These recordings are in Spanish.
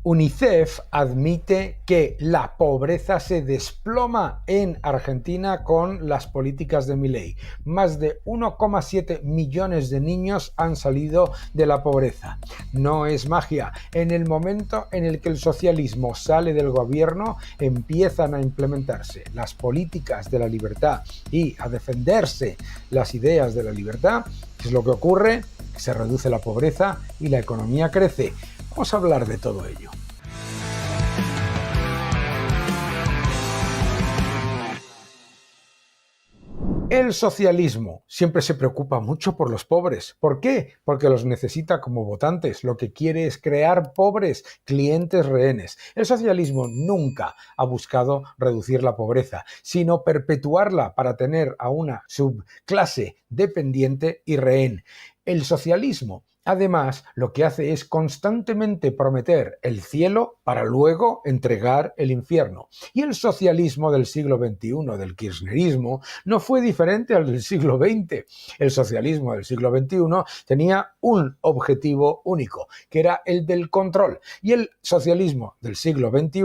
UNICEF admite que la pobreza se desploma en Argentina con las políticas de Milei. Más de 1,7 millones de niños han salido de la pobreza. No es magia. En el momento en el que el socialismo sale del gobierno, empiezan a implementarse las políticas de la libertad y a defenderse las ideas de la libertad. ¿Qué es lo que ocurre? Que se reduce la pobreza y la economía crece. Vamos a hablar de todo ello. El socialismo siempre se preocupa mucho por los pobres. ¿Por qué? Porque los necesita como votantes. Lo que quiere es crear pobres, clientes rehenes. El socialismo nunca ha buscado reducir la pobreza, sino perpetuarla para tener a una subclase dependiente y rehén. El socialismo, además, lo que hace es constantemente prometer el cielo para luego entregar el infierno. Y el socialismo del siglo XXI, del kirchnerismo, no fue diferente al del siglo XX. El socialismo del siglo XXI tenía un objetivo único, que era el del control. Y el socialismo del siglo XXI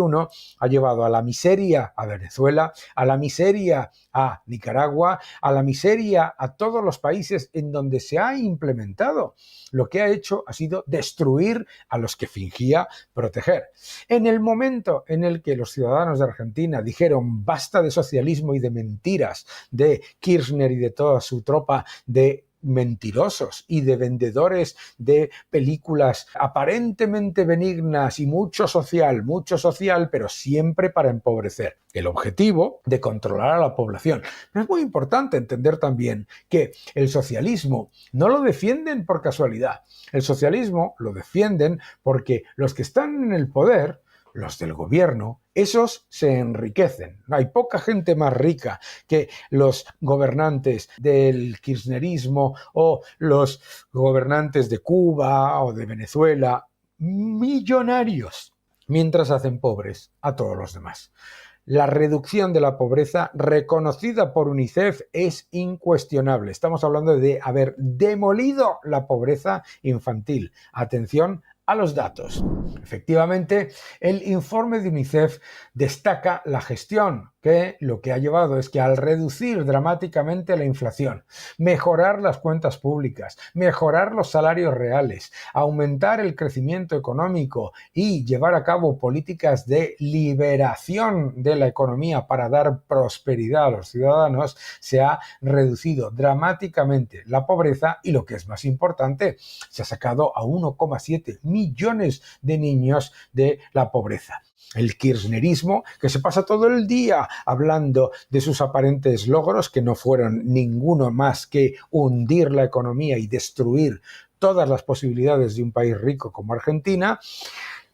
ha llevado a la miseria a Venezuela, a la miseria a Nicaragua, a la miseria a todos los países en donde se ha implementado. Lo que ha hecho ha sido destruir a los que fingía proteger. En el momento en el que los ciudadanos de Argentina dijeron basta de socialismo y de mentiras de Kirchner y de toda su tropa de mentirosos y de vendedores de películas aparentemente benignas y mucho social, pero siempre para empobrecer. El objetivo de controlar a la población. Pero es muy importante entender también que el socialismo no lo defienden por casualidad. El socialismo lo defienden porque los que están en el poder, los del gobierno, esos se enriquecen. Hay poca gente más rica que los gobernantes del kirchnerismo o los gobernantes de Cuba o de Venezuela, millonarios, mientras hacen pobres a todos los demás. La reducción de la pobreza reconocida por UNICEF es incuestionable. Estamos hablando de haber demolido la pobreza infantil. Atención a los datos. Efectivamente, el informe de UNICEF destaca la gestión, que lo que ha llevado es que al reducir dramáticamente la inflación, mejorar las cuentas públicas, mejorar los salarios reales, aumentar el crecimiento económico y llevar a cabo políticas de liberación de la economía para dar prosperidad a los ciudadanos, se ha reducido dramáticamente la pobreza y, lo que es más importante, se ha sacado a 1,7 millones de niños de la pobreza. El kirchnerismo, que se pasa todo el día hablando de sus aparentes logros, que no fueron ninguno más que hundir la economía y destruir todas las posibilidades de un país rico como Argentina,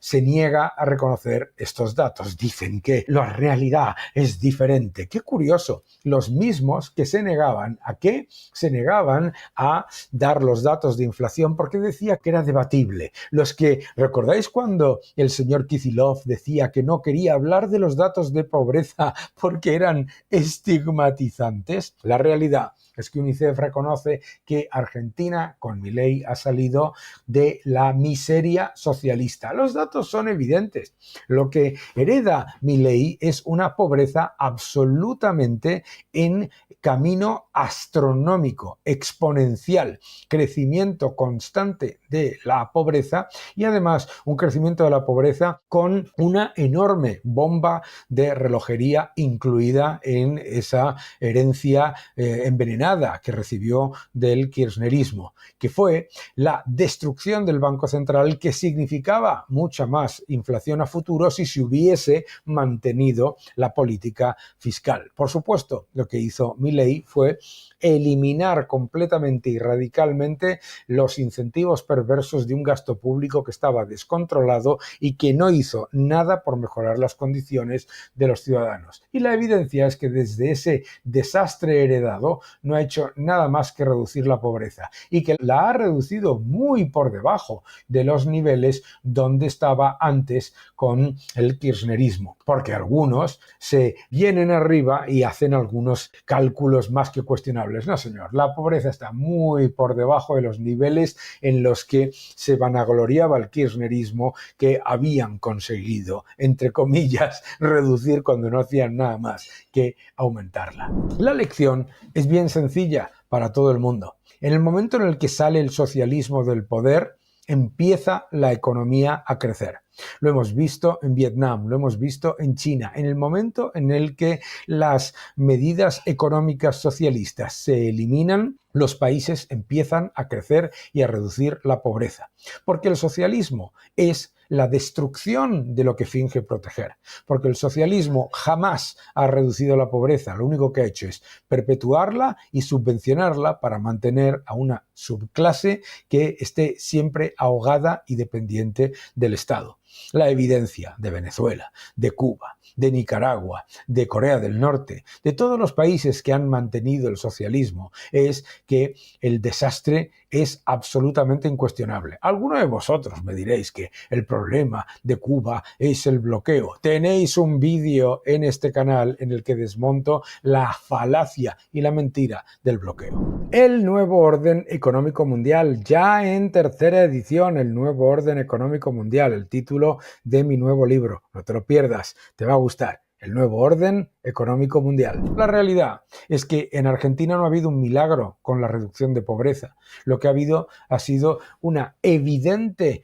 se niega a reconocer estos datos. Dicen que la realidad es diferente. Qué curioso. Los mismos que se negaban ¿a qué? Se negaban a dar los datos de inflación porque decía que era debatible. Los que, ¿recordáis cuando el señor Kicillof decía que no quería hablar de los datos de pobreza porque eran estigmatizantes? La realidad es que UNICEF reconoce que Argentina, con Milei, ha salido de la miseria socialista. Los datos son evidentes. Lo que hereda Milei es una pobreza absolutamente en camino astronómico, exponencial, crecimiento constante de la pobreza y además un crecimiento de la pobreza con una enorme bomba de relojería incluida en esa herencia envenenada que recibió del kirchnerismo, que fue la destrucción del Banco Central, que significaba mucha más inflación a futuro si se hubiese mantenido la política fiscal. Por supuesto, lo que hizo Milei fue eliminar completamente y radicalmente los incentivos perversos de un gasto público que estaba descontrolado y que no hizo nada por mejorar las condiciones de los ciudadanos. Y la evidencia es que desde ese desastre heredado no ha hecho nada más que reducir la pobreza y que la ha reducido muy por debajo de los niveles donde estaba antes con el kirchnerismo. porque algunos se vienen arriba y hacen algunos cálculos más que cuestionables. No, señor, la pobreza está muy por debajo de los niveles en los que se vanagloriaba el kirchnerismo que habían conseguido, entre comillas, reducir cuando no hacían nada más que aumentarla. La lección es bien sencilla para todo el mundo. En el momento en el que sale el socialismo del poder, empieza la economía a crecer. Lo hemos visto en Vietnam, lo hemos visto en China. En el momento en el que las medidas económicas socialistas se eliminan, los países empiezan a crecer y a reducir la pobreza. Porque el socialismo es la destrucción de lo que finge proteger. Porque el socialismo jamás ha reducido la pobreza. Lo único que ha hecho es perpetuarla y subvencionarla para mantener a una subclase que esté siempre ahogada y dependiente del Estado. La evidencia de Venezuela, de Cuba, de Nicaragua, de Corea del Norte, de todos los países que han mantenido el socialismo, es que el desastre es absolutamente incuestionable. Alguno de vosotros me diréis que el problema de Cuba es el bloqueo. Tenéis un vídeo en este canal en el que desmonto la falacia y la mentira del bloqueo. El nuevo orden económico mundial, ya en tercera edición, el nuevo orden económico mundial, el título de mi nuevo libro. No te lo pierdas, te va a gustar. El nuevo orden económico mundial. La realidad es que en Argentina no ha habido un milagro con la reducción de pobreza. Lo que ha habido ha sido una evidente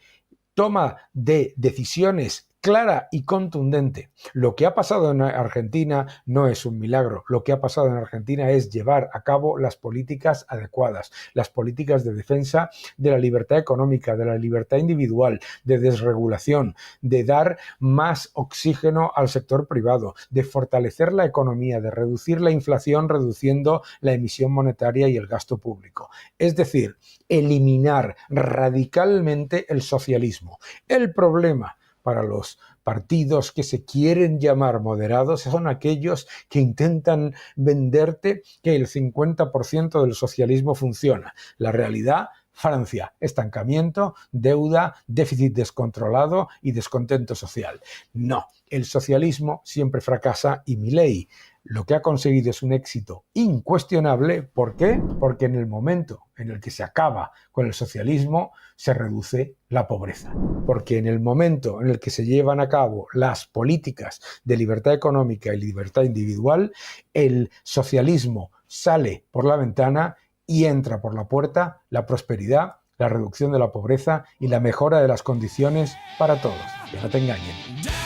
toma de decisiones clara y contundente. Lo que ha pasado en Argentina no es un milagro. Lo que ha pasado en Argentina es llevar a cabo las políticas adecuadas, las políticas de defensa de la libertad económica, de la libertad individual, de desregulación, de dar más oxígeno al sector privado, de fortalecer la economía, de reducir la inflación reduciendo la emisión monetaria y el gasto público. Es decir, eliminar radicalmente el socialismo. El problema para los partidos que se quieren llamar moderados son aquellos que intentan venderte que el 50% del socialismo funciona. La realidad, Francia, estancamiento, deuda, déficit descontrolado y descontento social. No, el socialismo siempre fracasa y Milei lo que ha conseguido es un éxito incuestionable. ¿Por qué? Porque en el momento en el que se acaba con el socialismo, se reduce la pobreza. Porque en el momento en el que se llevan a cabo las políticas de libertad económica y libertad individual, el socialismo sale por la ventana y entra por la puerta la prosperidad, la reducción de la pobreza y la mejora de las condiciones para todos. Que no te engañen.